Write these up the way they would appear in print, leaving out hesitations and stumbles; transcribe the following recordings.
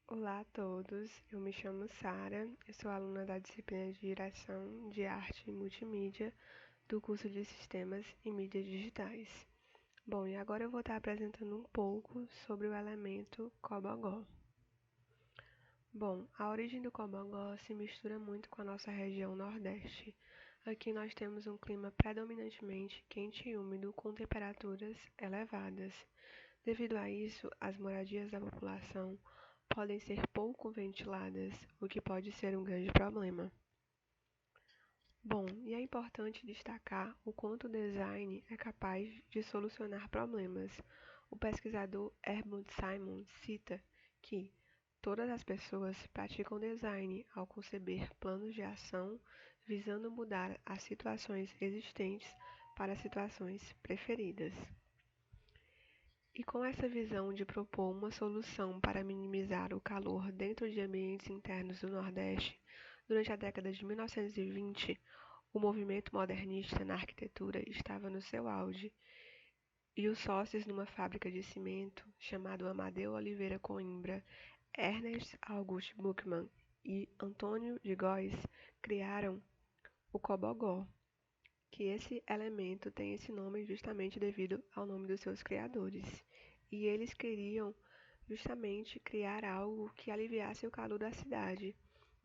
Olá a todos, eu me chamo Sara, eu sou aluna da disciplina de Direção de Arte e Multimídia do curso de Sistemas e Mídias Digitais. Bom, e agora eu vou estar apresentando um pouco sobre o elemento Cobogó. Bom, a origem do Cobogó se mistura muito com a nossa região Nordeste. Aqui nós temos um clima predominantemente quente e úmido com temperaturas elevadas. Devido a isso, as moradias da população podem ser pouco ventiladas, o que pode ser um grande problema. Bom, e é importante destacar o quanto o design é capaz de solucionar problemas. O pesquisador Herbert Simon cita que todas as pessoas praticam design ao conceber planos de ação visando mudar as situações existentes para situações preferidas. E com essa visão de propor uma solução para minimizar o calor dentro de ambientes internos do Nordeste, durante a década de 1920, o movimento modernista na arquitetura estava no seu auge, e os sócios numa fábrica de cimento, chamado Amadeu Oliveira Coimbra, Ernest August Buchmann e Antônio de Góes, criaram o Cobogó, que esse elemento tem esse nome justamente devido ao nome dos seus criadores. E eles queriam justamente criar algo que aliviasse o calor da cidade.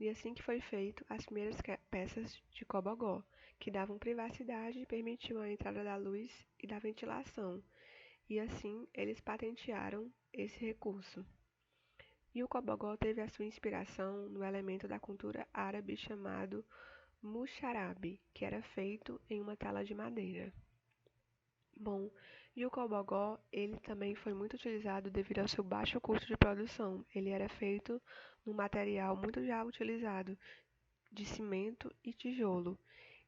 E assim que foi feito as primeiras peças de Cobogó, que davam privacidade e permitiam a entrada da luz e da ventilação. E assim eles patentearam esse recurso. E o Cobogó teve a sua inspiração no elemento da cultura árabe chamado muxarabe, que era feito em uma tela de madeira. Bom, e o Cobogó, ele também foi muito utilizado devido ao seu baixo custo de produção. Ele era feito num material muito já utilizado, de cimento e tijolo.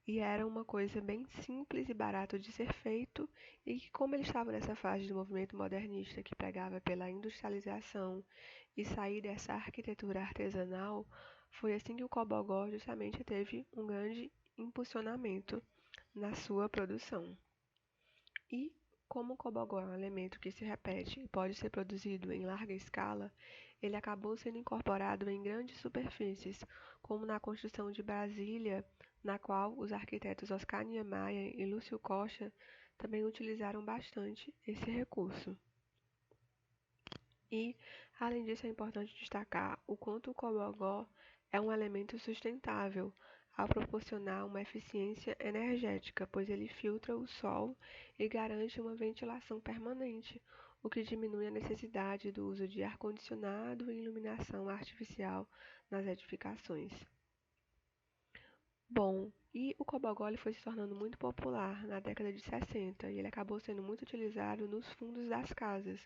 E era uma coisa bem simples e barato de ser feito, e que como ele estava nessa fase do movimento modernista que pregava pela industrialização e sair dessa arquitetura artesanal, foi assim que o Cobogó justamente teve um grande impulsionamento na sua produção. E como o Cobogó é um elemento que se repete e pode ser produzido em larga escala, ele acabou sendo incorporado em grandes superfícies, como na construção de Brasília, na qual os arquitetos Oscar Niemeyer e Lúcio Costa também utilizaram bastante esse recurso. E, além disso, é importante destacar o quanto o Cobogó é um elemento sustentável, ao proporcionar uma eficiência energética, pois ele filtra o sol e garante uma ventilação permanente, o que diminui a necessidade do uso de ar-condicionado e iluminação artificial nas edificações. Bom, e o Cobogó ele foi se tornando muito popular na década de 60 e ele acabou sendo muito utilizado nos fundos das casas,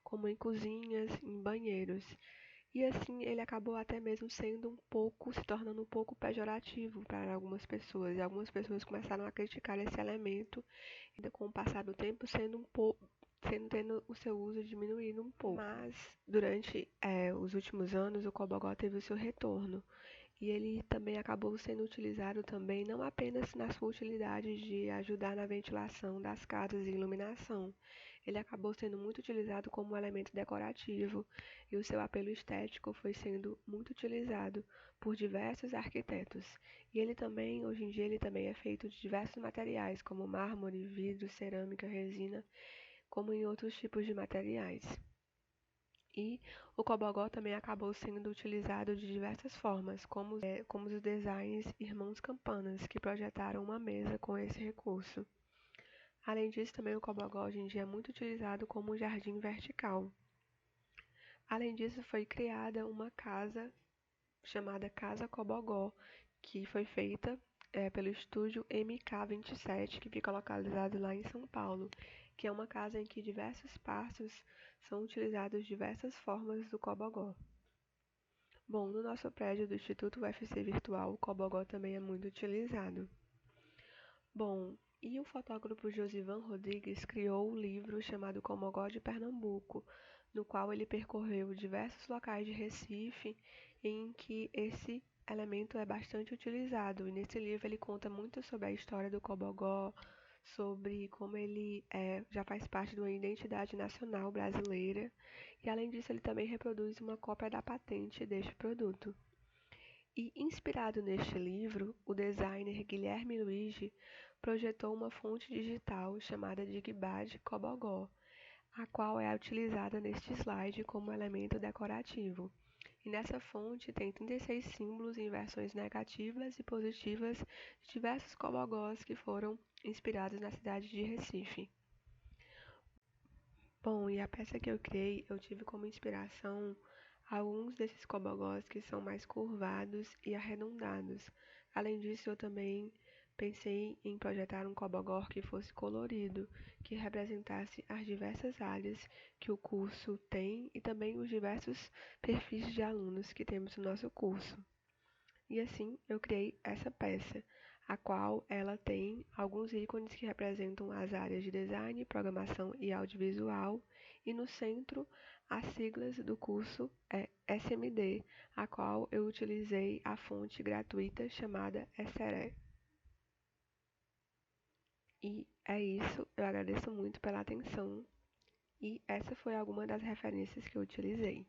como em cozinhas, em banheiros. E assim ele acabou até mesmo sendo se tornando um pouco pejorativo para algumas pessoas. E algumas pessoas começaram a criticar esse elemento, e com o passar do tempo tendo o seu uso diminuído um pouco. Mas durante os últimos anos o Cobogó teve o seu retorno. E ele também acabou sendo utilizado também não apenas na sua utilidade de ajudar na ventilação das casas e iluminação. Ele acabou sendo muito utilizado como um elemento decorativo e o seu apelo estético foi sendo muito utilizado por diversos arquitetos. E ele também, hoje em dia, ele também é feito de diversos materiais, como mármore, vidro, cerâmica, resina, como em outros tipos de materiais. E o Cobogó também acabou sendo utilizado de diversas formas, como os designs Irmãos Campanas, que projetaram uma mesa com esse recurso. Além disso, também o Cobogó hoje em dia é muito utilizado como um jardim vertical. Além disso, foi criada uma casa chamada Casa Cobogó, que foi feita pelo estúdio MK27, que fica localizado lá em São Paulo, que é uma casa em que diversos passos são utilizados diversas formas do Cobogó. Bom, no nosso prédio do Instituto UFC Virtual, o Cobogó também é muito utilizado. Bom, e o fotógrafo Josivan Rodrigues criou um livro chamado Cobogó de Pernambuco, no qual ele percorreu diversos locais de Recife em que esse elemento é bastante utilizado. E nesse livro ele conta muito sobre a história do Cobogó, sobre como ele já faz parte de uma identidade nacional brasileira e além disso ele também reproduz uma cópia da patente deste produto. E inspirado neste livro, o designer Guilherme Luigi projetou uma fonte digital chamada Digbad Cobogó, a qual é utilizada neste slide como elemento decorativo. E nessa fonte tem 36 símbolos em versões negativas e positivas de diversos cobogós que foram inspirados na cidade de Recife. Bom, e a peça que eu criei, eu tive como inspiração alguns desses cobogós que são mais curvados e arredondados. Além disso, eu também pensei em projetar um cobogó que fosse colorido, que representasse as diversas áreas que o curso tem e também os diversos perfis de alunos que temos no nosso curso. E assim eu criei essa peça, a qual ela tem alguns ícones que representam as áreas de design, programação e audiovisual, e no centro as siglas do curso é SMD, a qual eu utilizei a fonte gratuita chamada Essere. E é isso, eu agradeço muito pela atenção e essa foi alguma das referências que eu utilizei.